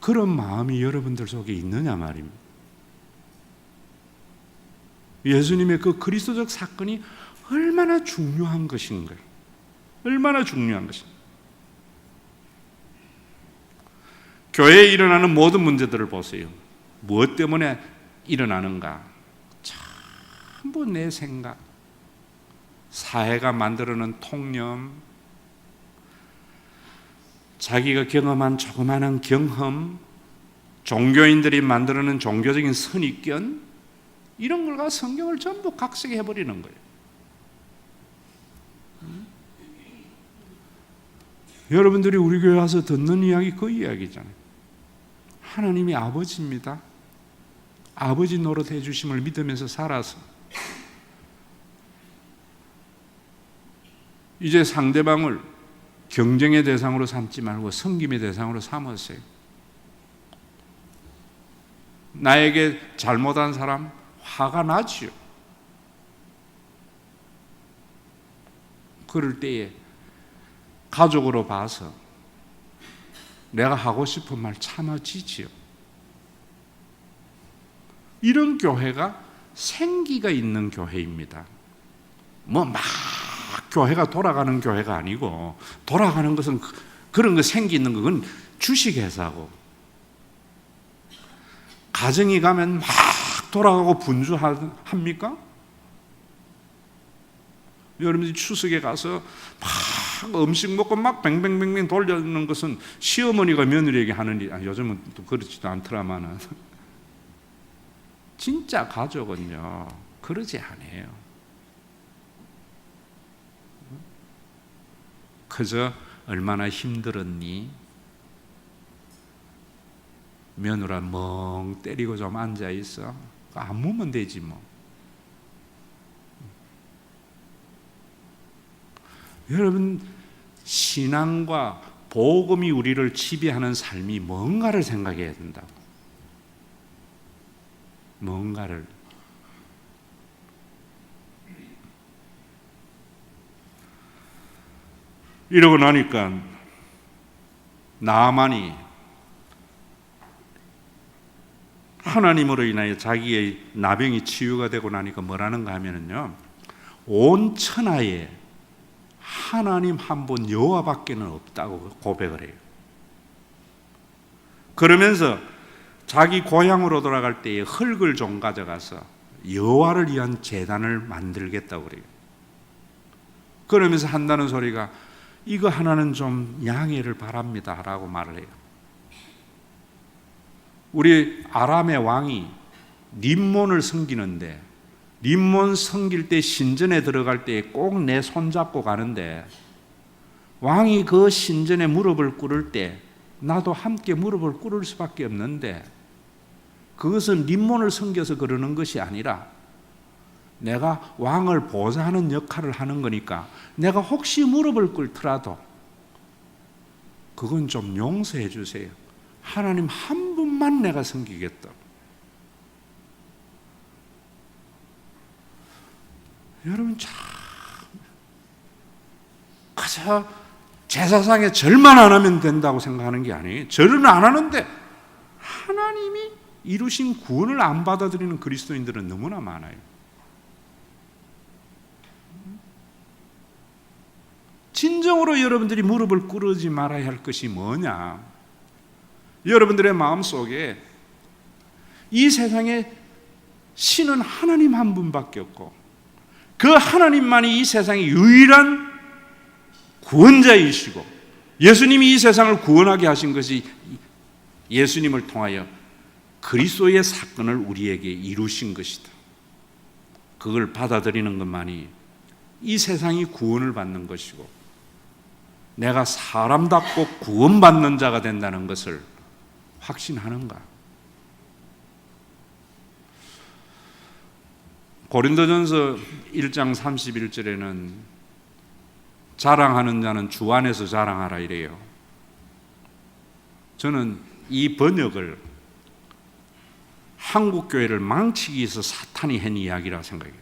그런 마음이 여러분들 속에 있느냐 말입니다. 예수님의 그 그리스도적 사건이 얼마나 중요한 것인가요? 얼마나 중요한 것인가. 교회에 일어나는 모든 문제들을 보세요. 무엇 때문에 일어나는가? 전부 내 생각, 사회가 만들어낸 통념, 자기가 경험한 조그마한 경험, 종교인들이 만들어낸 종교적인 선입견, 이런 걸가 성경을 전부 각색해버리는 거예요. 여러분들이 우리 교회 와서 듣는 이야기 그 이야기잖아요. 하나님이 아버지입니다. 아버지 노릇 해주심을 믿으면서 살아서 이제 상대방을 경쟁의 대상으로 삼지 말고 섬김의 대상으로 삼으세요. 나에게 잘못한 사람 화가 나지요. 그럴 때에 가족으로 봐서 내가 하고 싶은 말 참아지지요. 이런 교회가 생기가 있는 교회입니다. 뭐 막 교회가 돌아가는 교회가 아니고, 돌아가는 것은 그런 거 생기 있는 건 주식회사고, 가정이 가면 막 돌아가고 분주합니까? 여러분들이 추석에 가서 막 음식 먹고 막 뱅뱅뱅뱅 돌려는 것은 시어머니가 며느리에게 하는 일, 요즘은 또 그렇지도 않더라마는 진짜 가족은요 그러지 않아요. 그저 얼마나 힘들었니? 며느라 멍 때리고 좀 앉아있어. 안 무면 되지 뭐. 여러분, 신앙과 복음이 우리를 지배하는 삶이 뭔가를 생각해야 된다고. 뭔가를. 이러고 나니까 나만이 하나님으로 인하여 자기의 나병이 치유가 되고 나니까 뭐라는가 하면은요, 온 천하에 하나님 한 분 여호와밖에는 없다고 고백을 해요. 그러면서 자기 고향으로 돌아갈 때에 흙을 좀 가져가서 여호와를 위한 제단을 만들겠다고 그래요. 그러면서 한다는 소리가 이거 하나는 좀 양해를 바랍니다 라고 말을 해요. 우리 아람의 왕이 림몬을 섬기는데, 림몬 섬길 때 신전에 들어갈 때 꼭 내 손잡고 가는데, 왕이 그 신전에 무릎을 꿇을 때 나도 함께 무릎을 꿇을 수밖에 없는데, 그것은 림몬을 섬겨서 그러는 것이 아니라 내가 왕을 보좌하는 역할을 하는 거니까 내가 혹시 무릎을 꿇더라도 그건 좀 용서해 주세요. 하나님 한 분만 내가 섬기겠다. 여러분 참 그저 제사상에 절만 안 하면 된다고 생각하는 게 아니에요. 절은 안 하는데 하나님이 이루신 구원을 안 받아들이는 그리스도인들은 너무나 많아요. 진정으로 여러분들이 무릎을 꿇지 말아야 할 것이 뭐냐? 여러분들의 마음속에 이 세상에 신은 하나님 한 분밖에 없고 그 하나님만이 이 세상의 유일한 구원자이시고, 예수님이 이 세상을 구원하게 하신 것이 예수님을 통하여 그리스도의 사건을 우리에게 이루신 것이다. 그걸 받아들이는 것만이 이 세상이 구원을 받는 것이고 내가 사람답고 구원받는 자가 된다는 것을 확신하는가? 고린도전서 1장 31절에는 자랑하는 자는 주 안에서 자랑하라 이래요. 저는 이 번역을 한국 교회를 망치기 위해서 사탄이 한 이야기라고 생각해요.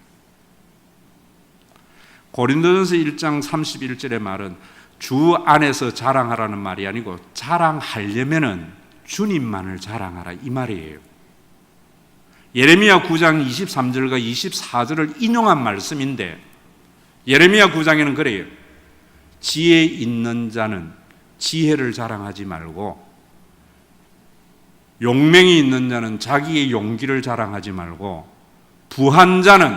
고린도전서 1장 31절의 말은 주 안에서 자랑하라는 말이 아니고 자랑하려면은 주님만을 자랑하라 이 말이에요. 예레미야 9장 23절과 24절을 인용한 말씀인데, 예레미야 9장에는 그래요. 지혜 있는 자는 지혜를 자랑하지 말고, 용맹이 있는 자는 자기의 용기를 자랑하지 말고, 부한 자는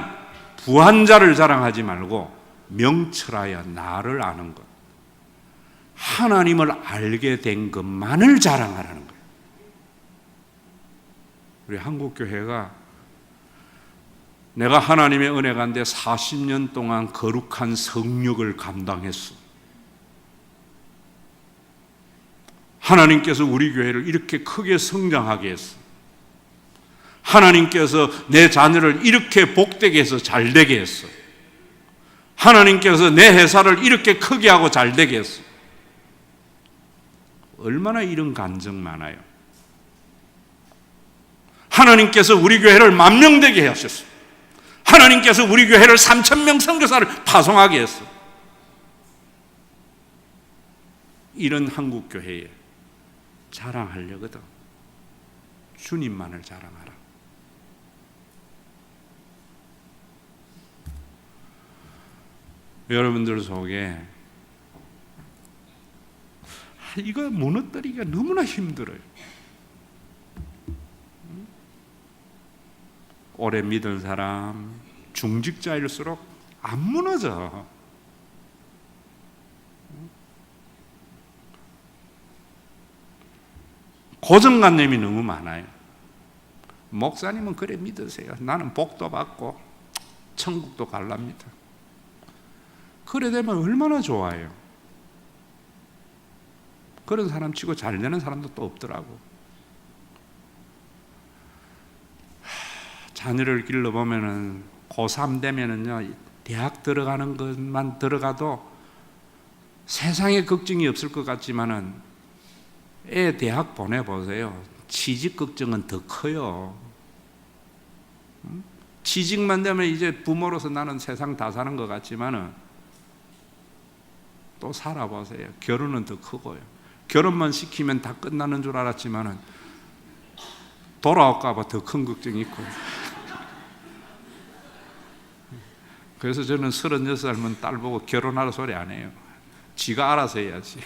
부한 자를 자랑하지 말고 명철하여 나를 아는 것, 하나님을 알게 된 것만을 자랑하라는 거예요. 우리 한국교회가 내가 하나님의 은혜 가운데 40년 동안 거룩한 성육을 감당했어. 하나님께서 우리 교회를 이렇게 크게 성장하게 했어. 하나님께서 내 자녀를 이렇게 복되게 해서 잘되게 했어. 하나님께서 내 회사를 이렇게 크게 하고 잘되게 했어. 얼마나 이런 간증 많아요. 하나님께서 우리 교회를 10,000명 되게 하셨어. 하나님께서 우리 교회를 3,000명 선교사를 파송하게 했어. 이런 한국 교회에 자랑하려거든. 주님만을 자랑하라. 여러분들 속에 이거 무너뜨리기가 너무나 힘들어요. 오래 믿은 사람, 중직자일수록 안 무너져. 고정관념이 너무 많아요. 목사님은 그래 믿으세요. 나는 복도 받고 천국도 갈랍니다. 그래 되면 얼마나 좋아요. 그런 사람 치고 잘 되는 사람도 또 없더라고. 자녀를 길러보면은 고3 되면은요, 대학 들어가는 것만 들어가도 세상에 걱정이 없을 것 같지만은 애 대학 보내보세요. 취직 걱정은 더 커요. 취직만 되면 이제 부모로서 나는 세상 다 사는 것 같지만은 또 살아보세요. 결혼은 더 크고요. 결혼만 시키면 다 끝나는 줄 알았지만은 돌아올까 봐 더 큰 걱정이 있고. 그래서 저는 36살면 딸 보고 결혼하라 소리 안 해요. 지가 알아서 해야지.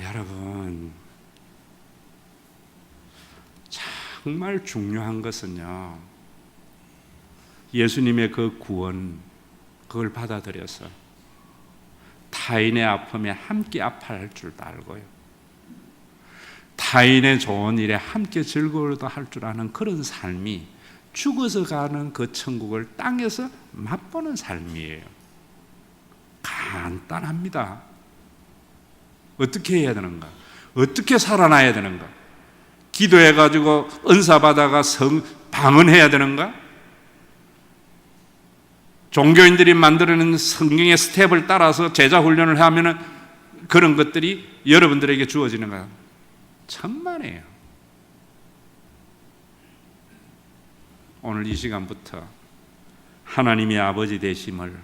여러분, 정말 중요한 것은요, 예수님의 그 구원, 그걸 받아들여서 타인의 아픔에 함께 아파할 줄도 알고요, 타인의 좋은 일에 함께 즐거워도 할 줄 아는 그런 삶이 죽어서 가는 그 천국을 땅에서 맛보는 삶이에요. 간단합니다. 어떻게 해야 되는가? 어떻게 살아나야 되는가? 기도해가지고 은사 받아가 방언해야 되는가? 종교인들이 만들어낸 성경의 스텝을 따라서 제자 훈련을 하면은 그런 것들이 여러분들에게 주어지는가? 천만에요. 오늘 이 시간부터 하나님의 아버지 되심을,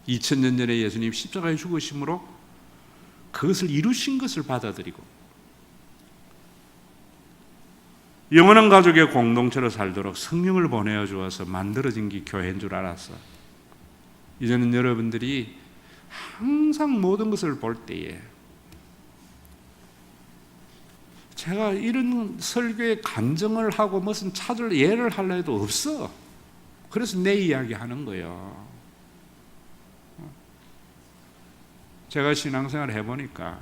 2000년 전에 예수님 십자가에 죽으심으로 그것을 이루신 것을 받아들이고 영원한 가족의 공동체로 살도록 성령을 보내어 주어서 만들어진 게 교회인 줄 알았어. 이제는 여러분들이 항상 모든 것을 볼 때에, 제가 이런 설교에 간증을 하고 무슨 찾을 예를 하려 해도 없어. 그래서 내 이야기 하는 거예요. 제가 신앙생활을 해보니까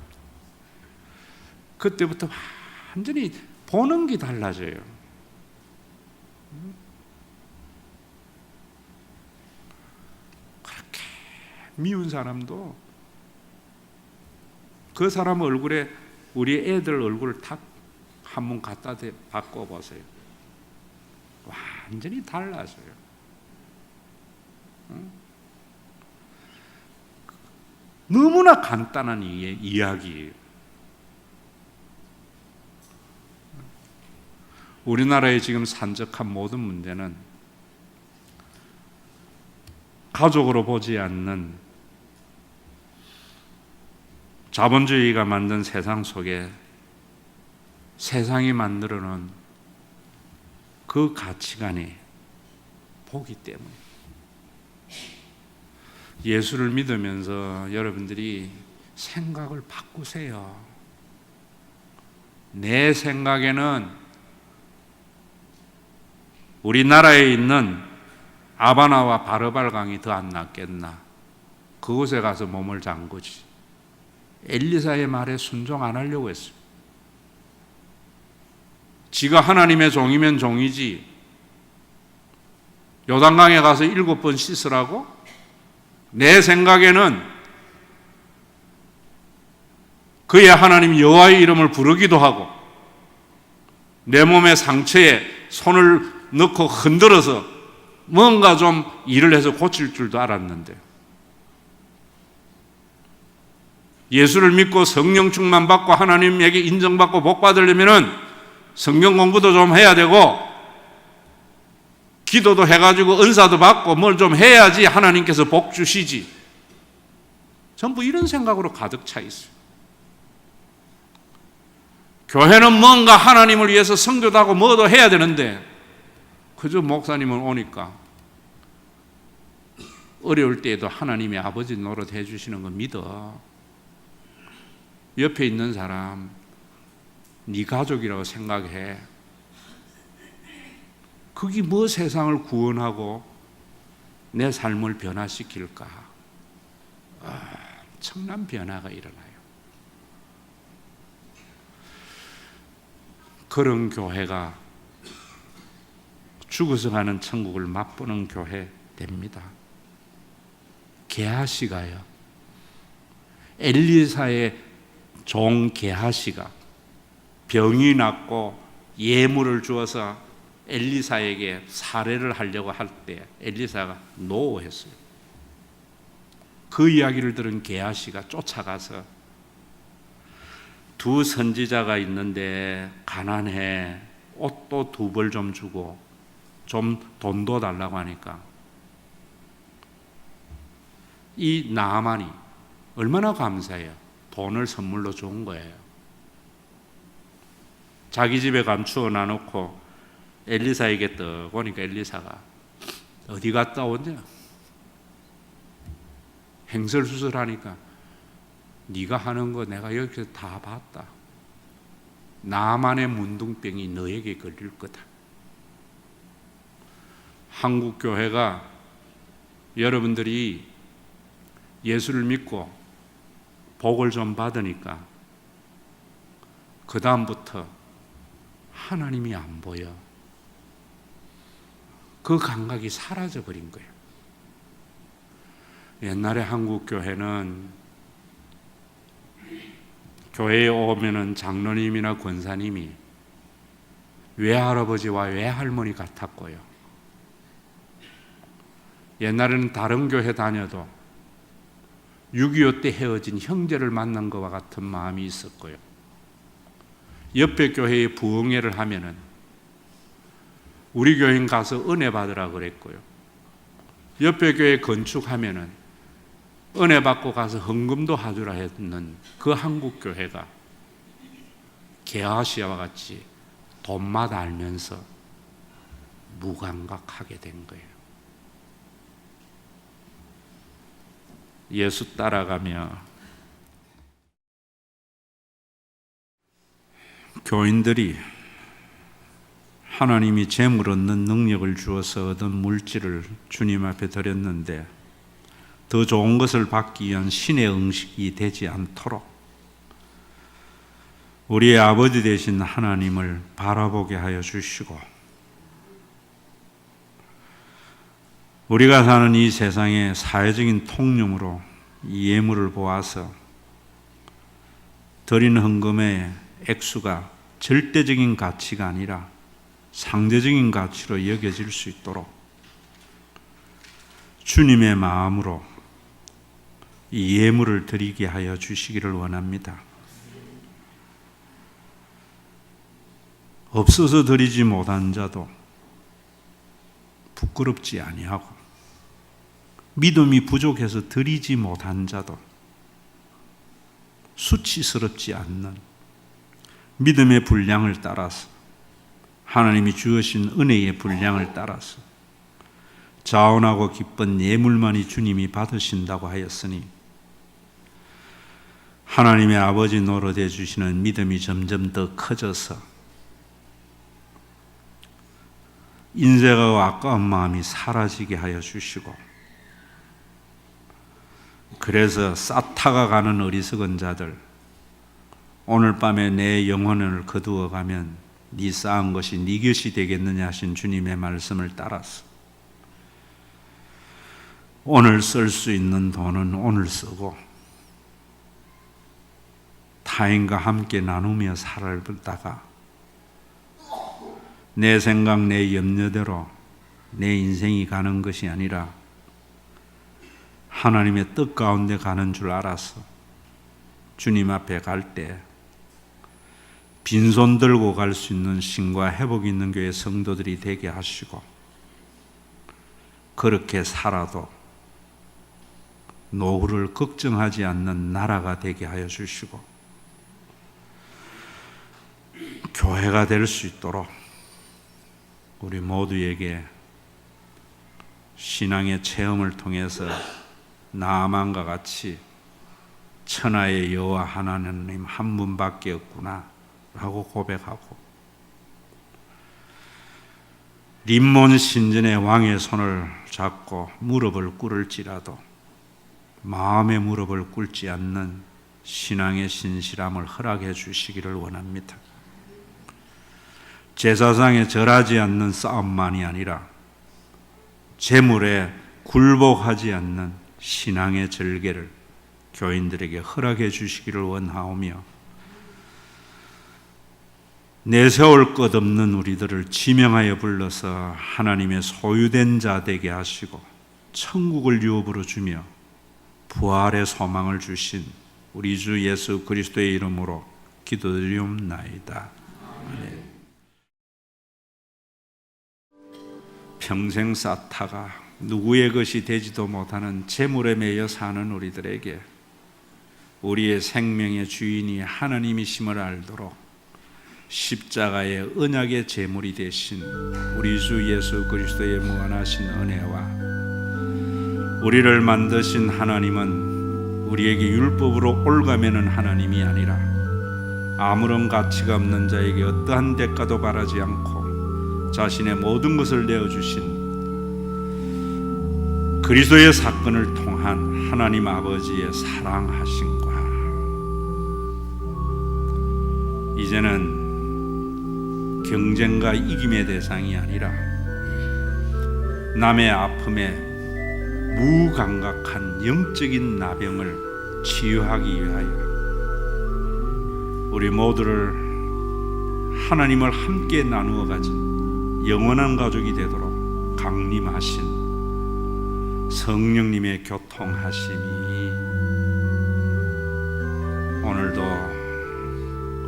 그때부터 완전히 보는 게 달라져요. 그렇게 미운 사람도 그 사람 얼굴에 우리 애들 얼굴을 탁 한번 갖다 바꿔보세요. 완전히 달라져요. 너무나 간단한 이야기예요. 우리나라의 지금 산적한 모든 문제는 가족으로 보지 않는 자본주의가 만든 세상 속에 세상이 만들어 놓은 그 가치관이 보기 때문에, 예수를 믿으면서 여러분들이 생각을 바꾸세요. 내 생각에는 우리나라에 있는 아바나와 바르발강이 더 안 낫겠나? 그곳에 가서 몸을 잠그지. 엘리사의 말에 순종 안 하려고 했어요. 지가 하나님의 종이면 종이지, 요단강에 가서 7번 씻으라고? 내 생각에는 그의 하나님 여호와의 이름을 부르기도 하고 내 몸의 상처에 손을 넣고 흔들어서 뭔가 좀 일을 해서 고칠 줄도 알았는데, 예수를 믿고 성령 충만 받고 하나님에게 인정받고 복 받으려면은 성경 공부도 좀 해야 되고 기도도 해가지고 은사도 받고 뭘 좀 해야지 하나님께서 복 주시지. 전부 이런 생각으로 가득 차 있어요. 교회는 뭔가 하나님을 위해서 성교도 하고 뭐도 해야 되는데 그저 목사님은 오니까 어려울 때에도 하나님의 아버지 노릇 해주시는 거 믿어. 옆에 있는 사람 네 가족이라고 생각해. 그게 뭐 세상을 구원하고 내 삶을 변화시킬까? 엄청난 변화가 일어나요. 그런 교회가 죽어서 가는 천국을 맛보는 교회 됩니다. 게하시가요, 엘리사의 종 게하시가 병이 났고 예물을 주어서 엘리사에게 살해를 하려고 할 때 엘리사가 노했어요. 그 이야기를 들은 게하시가 쫓아가서 두 선지자가 있는데 가난해, 옷도 2벌 좀 주고 좀 돈도 달라고 하니까 이 나아만이 얼마나 감사해요. 돈을 선물로 준 거예요. 자기 집에 감추어 놔놓고 엘리사에게 떡 오니까 엘리사가 어디 갔다 오냐? 행설수설하니까 네가 하는 거 내가 여기서 다 봤다. 나만의 문둥병이 너에게 걸릴 거다. 한국 교회가 여러분들이 예수를 믿고 복을 좀 받으니까 그 다음부터 하나님이 안 보여. 그 감각이 사라져 버린 거예요. 옛날에 한국 교회는 교회에 오면은 장로님이나 권사님이 외할아버지와 외할머니 같았고요. 옛날에는 다른 교회 다녀도 6.25 때 헤어진 형제를 만난 것과 같은 마음이 있었고요. 옆에 교회에 부흥회를 하면은 우리 교인 가서 은혜 받으라 그랬고요. 옆에 교회 건축하면은 은혜 받고 가서 헌금도 하주라 했는 그 한국 교회가 게하시아와 같이 돈맛 알면서 무감각하게 된 거예요. 예수 따라가며 교인들이 하나님이 재물 얻는 능력을 주어서 얻은 물질을 주님 앞에 드렸는데 더 좋은 것을 받기 위한 신의 응식이 되지 않도록 우리의 아버지 되신 하나님을 바라보게 하여 주시고, 우리가 사는 이 세상의 사회적인 통념으로 이 예물을 보아서 드리는 헌금의 액수가 절대적인 가치가 아니라 상대적인 가치로 여겨질 수 있도록 주님의 마음으로 이 예물을 드리게 하여 주시기를 원합니다. 없어서 드리지 못한 자도 부끄럽지 아니하고, 믿음이 부족해서 드리지 못한 자도 수치스럽지 않는 믿음의 분량을 따라서, 하나님이 주으신 은혜의 분량을 따라서 자원하고 기쁜 예물만이 주님이 받으신다고 하였으니, 하나님의 아버지 노릇해 주시는 믿음이 점점 더 커져서 인색하고 아까운 마음이 사라지게 하여 주시고, 그래서 싹타가 가는 어리석은 자들, 오늘 밤에 내 영혼을 거두어 가면 네 쌓은 것이 네 것이 되겠느냐 하신 주님의 말씀을 따라서 오늘 쓸 수 있는 돈은 오늘 쓰고 타인과 함께 나누며 살다가 내 생각, 내 염려대로 내 인생이 가는 것이 아니라 하나님의 뜻 가운데 가는 줄 알아서 주님 앞에 갈 때 빈손 들고 갈 수 있는 신과 회복 있는 교회 성도들이 되게 하시고, 그렇게 살아도 노후를 걱정하지 않는 나라가 되게 하여 주시고, 교회가 될 수 있도록 우리 모두에게 신앙의 체험을 통해서 나아만과 같이 천하의 여호와 하나님 한 분밖에 없구나 라고 고백하고, 림몬 신전의 왕의 손을 잡고 무릎을 꿇을지라도 마음의 무릎을 꿇지 않는 신앙의 신실함을 허락해 주시기를 원합니다. 제사상에 절하지 않는 싸움만이 아니라 재물에 굴복하지 않는 신앙의 절개를 교인들에게 허락해 주시기를 원하오며, 내세울 것 없는 우리들을 지명하여 불러서 하나님의 소유된 자 되게 하시고 천국을 유업으로 주며 부활의 소망을 주신 우리 주 예수 그리스도의 이름으로 기도드리옵나이다. 아멘. 평생 쌓다가 누구의 것이 되지도 못하는 재물에 매여 사는 우리들에게 우리의 생명의 주인이 하나님이심을 알도록 십자가의 언약의 제물이 되신 우리 주 예수 그리스도의 무한하신 은혜와 우리를 만드신 하나님은 우리에게 율법으로 올가매는 하나님이 아니라 아무런 가치가 없는 자에게 어떠한 대가도 바라지 않고 자신의 모든 것을 내어주신 그리스도의 사건을 통한 하나님 아버지의 사랑하심과 이제는 경쟁과 이김의 대상이 아니라 남의 아픔에 무감각한 영적인 나병을 치유하기 위하여 우리 모두를 하나님을 함께 나누어 가진 영원한 가족이 되도록 강림하신 성령님의 교통하심이 오늘도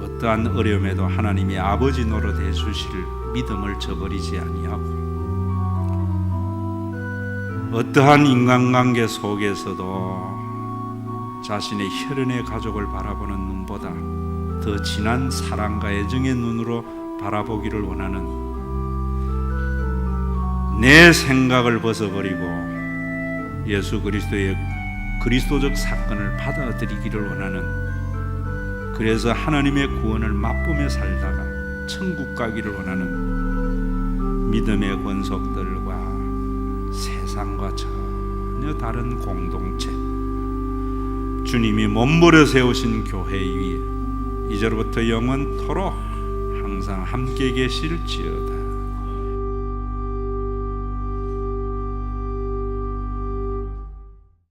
어떠한 어려움에도 하나님이 아버지 노릇해 주실 믿음을 저버리지 아니하고 어떠한 인간관계 속에서도 자신의 혈연의 가족을 바라보는 눈보다 더 진한 사랑과 애정의 눈으로 바라보기를 원하는 내 생각을 벗어버리고 예수 그리스도의 그리스도적 사건을 받아들이기를 원하는, 그래서 하나님의 구원을 맛보며 살다가 천국 가기를 원하는 믿음의 권속들과 세상과 전혀 다른 공동체, 주님이 몸부려 세우신 교회 위에 이제로부터 영원토록 항상 함께 계실지어다.